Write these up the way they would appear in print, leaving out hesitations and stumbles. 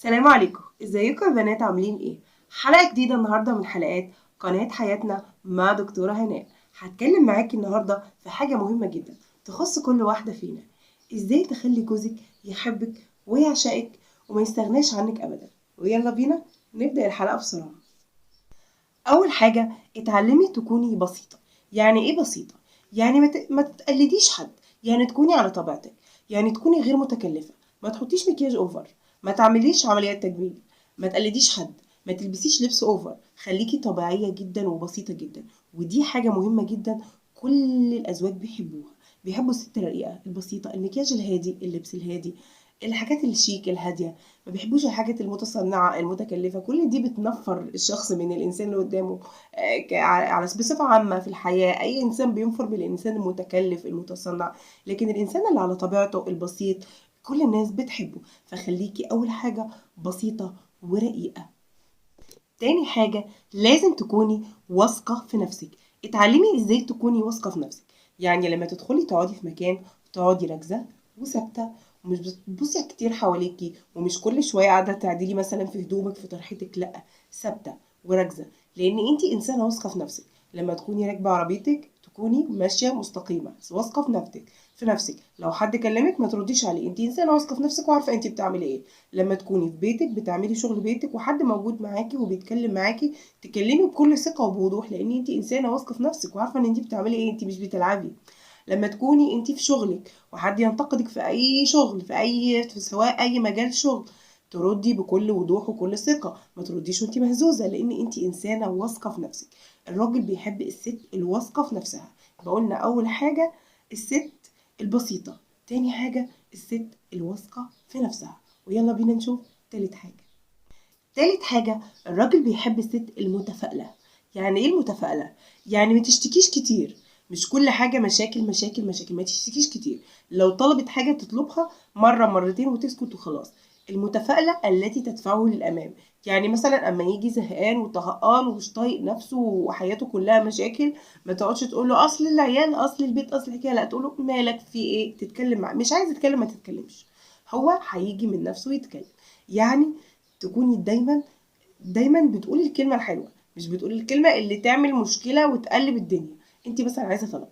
السلام عليكم، ازيكم يا بنات؟ عاملين ايه؟ حلقة جديدة النهاردة من حلقات قناة حياتنا مع دكتورة هناء. هتكلم معاكي النهاردة في حاجة مهمة جدا تخص كل واحدة فينا. ازاي تخلي جوزك يحبك ويعشقك وما يستغناش عنك ابدا. ويلا بينا نبدأ الحلقة بسرعة. اول حاجة، اتعلمي تكوني بسيطة. يعني ايه بسيطة؟ يعني ما تتقلديش حد، يعني تكوني على طبيعتك، يعني تكوني غير متكلفة. ما تحطيش مكياج اوفر، ما تعمليش عمليات تجميل، ما تقلديش حد، ما تلبسيش لبس اوفر. خليكي طبيعية جدا وبسيطة جدا. ودي حاجة مهمة جدا. كل الازواج بيحبوها، بيحبوا الست الرقيقة البسيطة، المكياج الهادي، اللبس الهادي، الحاجات الشيك الهادية. ما بيحبوش الحاجات المتصنعة المتكلفة. كل دي بتنفر الشخص من الإنسان اللي قدامه. بصفة عامة في الحياة أي إنسان بينفر من الإنسان المتكلف المتصنع، لكن الإنسان اللي على طبيعته البسيط كل الناس بتحبه. فخليكي أول حاجة بسيطة ورقيقة. تاني حاجة، لازم تكوني واثقة في نفسك. اتعلمي ازاي تكوني واثقة في نفسك. يعني لما تدخلي تقعدي في مكان، تقعدي راكزة وثابتة، ومش بتبصي كتير حواليكي، ومش كل شوية قاعدة تعدلي مثلا في هدومك في طرحتك. لأ، ثابتة وركزة، لأن انتي إنسانة واثقة في نفسك. لما تكوني راكبة عربيتك تكوني ماشية مستقيمة واثقة في نفسك. لو حد كلمك ما ترديش عليه، انتي إنسانة واثقة في نفسك وعارفة انتي بتعملي ايه. لما تكوني في بيتك بتعملي شغل بيتك وحد موجود معاكي وبيتكلم معاكي، تكلمي بكل ثقة وبوضوح، لان انت انسانة واثقة في نفسك وعارفة ان انت بتعملي ايه، انت مش بتلعبي. لما تكوني انت في شغلك وحد ينتقدك في اي شغل، في سواء اي مجال شغل، تردي بكل وضوح وكل ثقة. ما ترديش وانت مهزوزة، لان انت انسانة واثقة في نفسك. الراجل بيحب الست الواثقة في نفسها. قلنا اول حاجة الست البسيطة، تاني حاجة الست الواثقة في نفسها. ويلا بينا نشوف تالت حاجة الراجل بيحب الست المتفائلة. يعني ايه المتفائلة؟ يعني ما تشتكيش كتير. مش كل حاجة مشاكل مشاكل مشاكل، ما تشتكيش كتير. لو طلبت حاجة تطلبها مرة مرتين وتسكت وخلاص. المتفائلة التي تدفعه للأمام. يعني مثلا اما يجي زهقان وطهقان ومش طايق نفسه وحياته كلها مشاكل، ما تقعدش تقول له اصل العيال، اصل البيت، اصل الحكايه. لا، تقول له مالك، في ايه، تتكلم معاه. مش عايز يتكلم ما تتكلمش، هو هيجي من نفسه يتكلم. يعني تكوني دايما بتقولي الكلمه الحلوه، مش بتقولي الكلمه اللي تعمل مشكله وتقلب الدنيا. انت مثلا عايزه طلب،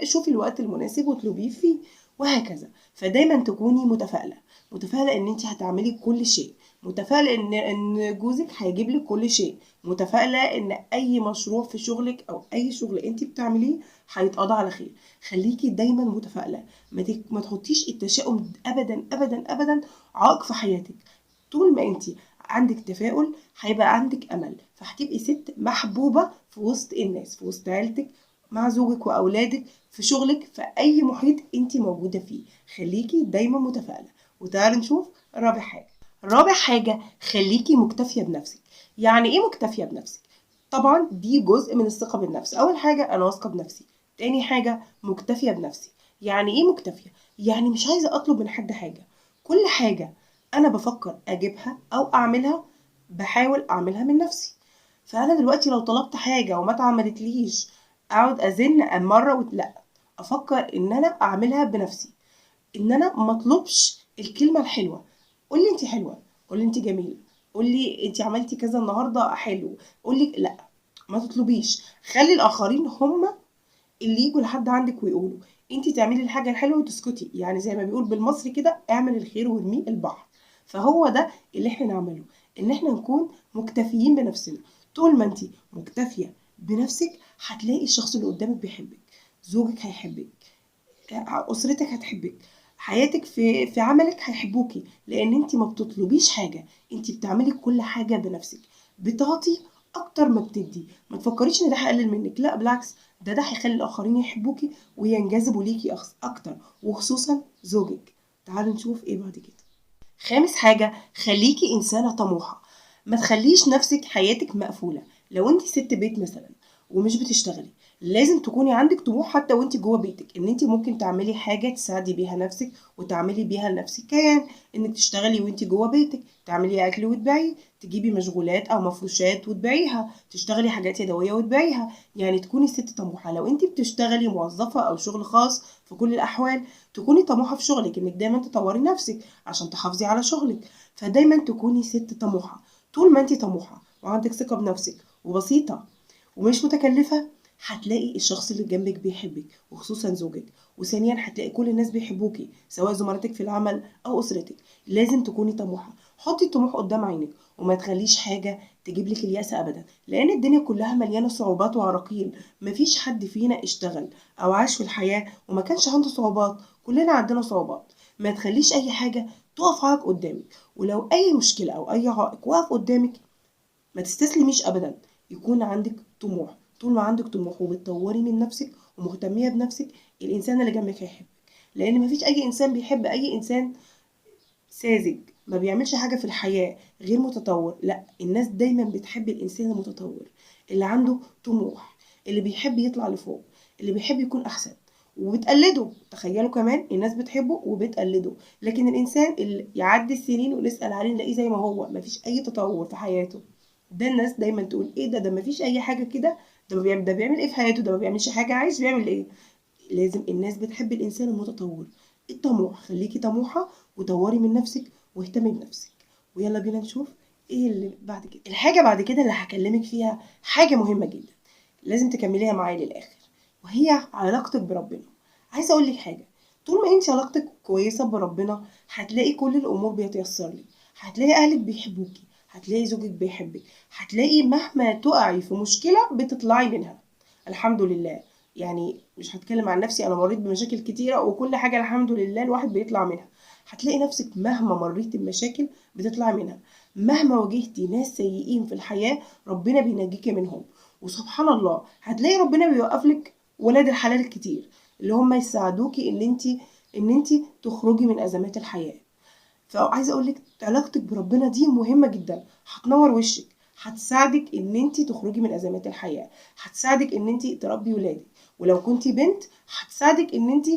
شوفي الوقت المناسب واطلبيه فيه، وهكذا. فدايما تكوني متفائله، متفائله ان انت هتعملي كل شيء، متفائله ان جوزك هيجيب لك كل شيء، متفائله ان اي مشروع في شغلك او اي شغل انت بتعمليه هيتقضى على خير. خليكي دايما متفائله. ما تحطيش التشاؤم ابدا ابدا ابدا عائق في حياتك. طول ما انت عندك تفاؤل هيبقى عندك امل، فهتبقي ست محبوبه في وسط الناس، في وسط عيلتك، مع زوجك واولادك، في شغلك، في اي محيط انت موجوده فيه. خليكي دايما متفائله. وتعالوا نشوف رابع حاجه خليكي مكتفيه بنفسك. يعني ايه مكتفيه بنفسك؟ طبعا دي جزء من الثقه بالنفس. اول حاجه انا واثقه بنفسي، تاني حاجه مكتفيه بنفسي. يعني ايه مكتفيه؟ يعني مش عايزه اطلب من حد حاجه. كل حاجه انا بفكر اجيبها او اعملها بحاول اعملها من نفسي. فانا دلوقتي لو طلبت حاجه وما اتعملتليش اقعد ازن مره لا، افكر ان انا اعملها بنفسي. ان انا ما اطلبش الكلمه الحلوه، قولي انت حلوه، قولي انت جميله، قولي انت عملتي كذا النهارده حلو، قولي لا. ما تطلبيش، خلي الاخرين هم اللي يجوا لحد عندك ويقولوا. انت تعملي الحاجه الحلوه وتسكتي، يعني زي ما بيقول بالمصري كده، اعمل الخير وارميه البحر. فهو ده اللي احنا نعمله، ان احنا نكون مكتفيين بنفسنا. طول ما انت مكتفيه بنفسك هتلاقي الشخص اللي قدامك بيحبك، زوجك هيحبك، اسرتك هتحبك، حياتك في عملك هيحبوكي، لان انت ما بتطلبيش حاجه، انت بتعملي كل حاجه بنفسك. بتعطي اكتر ما بتدي. ما تفكريش ان ده هيقلل منك، لا بالعكس، ده هيخلي الاخرين يحبوكي وينجذبوا ليكي اكتر، وخصوصا زوجك. تعالوا نشوف ايه بعد كده. خامس حاجة خليكي إنسانة طموحة. ما تخليش نفسك حياتك مقفولة. لو انت ست بيت مثلا ومش بتشتغلي، لازم تكوني عندك طموح حتى وانت جوه بيتك، ان انت ممكن تعملي حاجه تساعدي بيها نفسك وتعملي بيها لنفسك كيان. انك تشتغلي وانت جوه بيتك، تعملي اكل وتبيعيه، تجيبي مشغولات او مفروشات وتبيعيها، تشتغلي حاجات يدويه وتبيعيها. يعني تكوني ست طموحه. لو انت بتشتغلي موظفه او شغل خاص، في كل الاحوال تكوني طموحه في شغلك، انك دايما تطوري نفسك عشان تحافظي على شغلك. فدايما تكوني ست طموحه. طول ما انت طموحه وعندك ثقه بنفسك وبسيطه ومش متكلفة، هتلاقي الشخص اللي جنبك بيحبك وخصوصا زوجك. وثانيا هتلاقي كل الناس بيحبوكي، سواء زملاتك في العمل او اسرتك. لازم تكوني طموحة. حطي الطموح قدام عينك وما تخليش حاجة تجيب لك اليأس ابدا، لان الدنيا كلها مليانة صعوبات وعراقيل. مفيش حد فينا اشتغل او عاش في الحياة وما كانش عنده صعوبات. كلنا عندنا صعوبات. ما تخليش اي حاجة تقف عائق قدامك. ولو اي مشكلة او اي عائق وقف قدامك، ما تستسلميش ابدا. يكون عندك طموح. طول ما عندك طموح وبتطوري من نفسك ومهتميه بنفسك، الانسان اللي جنبك هيحبك. لان مفيش اي انسان بيحب اي انسان ساذج ما بيعملش حاجه في الحياه غير متطور. لا، الناس دايما بتحب الانسان المتطور، اللي عنده طموح، اللي بيحب يطلع لفوق، اللي بيحب يكون احسن وبتقلده. تخيلوا كمان الناس بتحبه وبتقلده. لكن الانسان اللي يعدي السنين ونسال عليه نلاقيه زي ما هو، مفيش اي تطور في حياته. ده الناس دايما تقول ايه ده مفيش اي حاجه كده. ده بيعمل ايه في حياته؟ ده ما بيعملش حاجه، عايش بيعمل ايه؟ لازم الناس بتحب الانسان المتطور الطموح. خليكي طموحه وطوري من نفسك واهتمي بنفسك. ويلا بينا نشوف ايه اللي بعد كده. الحاجه بعد كده اللي هكلمك فيها حاجه مهمه جدا، لازم تكمليها معايا للاخر، وهي علاقتك بربنا. عايزه اقول لك حاجه، طول ما انت علاقتك كويسه بربنا هتلاقي كل الامور بيتيسر لك. هتلاقي اهلك بيحبوكي، هتلاقي زوجك بيحبك، هتلاقي مهما تقعي في مشكله بتطلعي منها. الحمد لله. يعني مش هتكلم عن نفسي، انا مريت بمشاكل كتيره وكل حاجه الحمد لله الواحد بيطلع منها. هتلاقي نفسك مهما مريتي بمشاكل بتطلعي منها. مهما واجهتي ناس سيئين في الحياه ربنا بينجيكي منهم. وسبحان الله هتلاقي ربنا بيوقف لك ولاد الحلال الكتير، اللي هم يساعدوكي ان انت تخرجي من ازمات الحياه. فعايزه اقول لك علاقتك بربنا دي مهمه جدا. هتنور وشك، هتساعدك ان انت تخرجي من ازمات الحياه، هتساعدك ان انت تربي ولادك. ولو كنتي بنت هتساعدك ان انت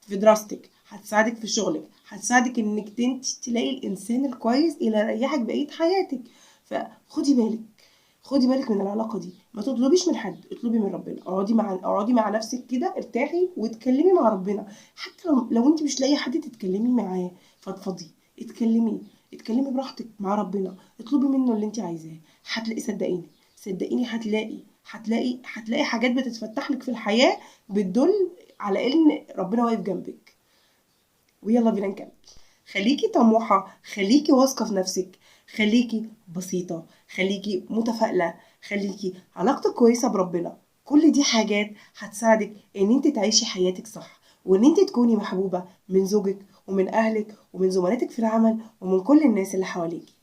في دراستك، هتساعدك في شغلك، هتساعدك انك انت تلاقي الانسان الكويس اللي يريحك بقيه حياتك. فخدي بالك، خدي بالك من العلاقه دي. ما تطلبيش من حد، اطلبي من ربنا. اقعدي مع نفسك كده، ارتاحي واتكلمي مع ربنا. حتى لو انت مش لاقيه حد تتكلمي معاه، فضفضي، اتكلمي براحتك مع ربنا. اطلبي منه اللي انت عايزاه. هتلاقي، صدقيني صدقيني، هتلاقي حاجات بتتفتح لك في الحياه بتدل على ان ربنا واقف جنبك. ويلا بينا نكمل. خليكي طموحة، خليكي واثقة في نفسك، خليكي بسيطة، خليكي متفائلة، خليكي علاقتك كويسة بربنا. كل دي حاجات هتساعدك ان انت تعيشي حياتك صح، وان انت تكوني محبوبة من زوجك ومن اهلك ومن زملاتك في العمل ومن كل الناس اللي حواليكي.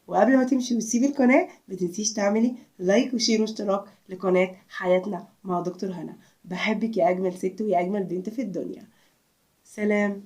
وقبل ما تمشي وتسيبي القناة متنسيش تعملي لايك وشير واشتراك لقناة حياتنا مع دكتور هنا. بحبك يا اجمل ست ويا اجمل بنت في الدنيا. سلام.